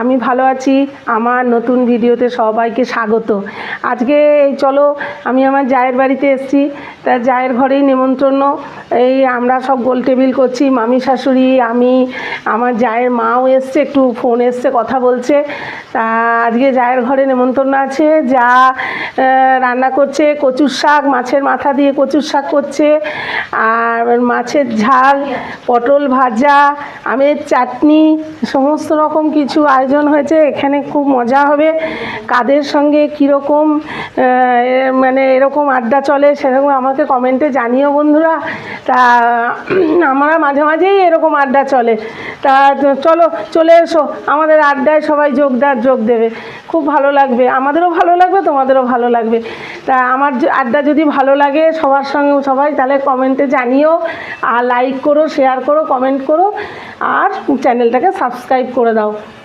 আমি ভালো আছি। আমার নতুন ভিডিওতে সবাইকে স্বাগত। আজকে চলো আমি আমার জায়ের বাড়িতে এসেছি। তা জায়ের ঘরেই নেমন্তন্ন। এই আমরা সব গোল টেবিল করছি, মামি শাশুড়ি, আমি, আমার জায়ের মাও এসছে, একটু ফোন এসছে, কথা বলছে। তা আজকে জায়ের ঘরে নেমন্তন্ন আছে। যা রান্না করছে কচুর শাক, মাছের মাথা দিয়ে কচুর শাক করছে, আর মাছের ঝাল, পটল ভাজা, আমের চাটনি, সমস্ত রকম কিছু আয়োজন হয়েছে। এখানে খুব মজা হবে। কাদের সঙ্গে কীরকম মানে এরকম আড্ডা চলে সেরকম আমাকে কমেন্টে জানিও বন্ধুরা। তা আমরা মাঝে মাঝেই এরকম আড্ডা চলে। তা চলো, চলে এসো আমাদের আড্ডায়, সবাই যোগ দেবে, খুব ভালো লাগবে, আমাদেরও ভালো লাগবে, তোমাদেরও ভালো লাগবে। তা আমার আড্ডা যদি ভালো লাগে সবার সঙ্গে সবাই, তাহলে কমেন্টে জানিও, আর লাইক করো, শেয়ার করো, কমেন্ট করো, আর চ্যানেলটাকে সাবস্ক্রাইব করে দাও।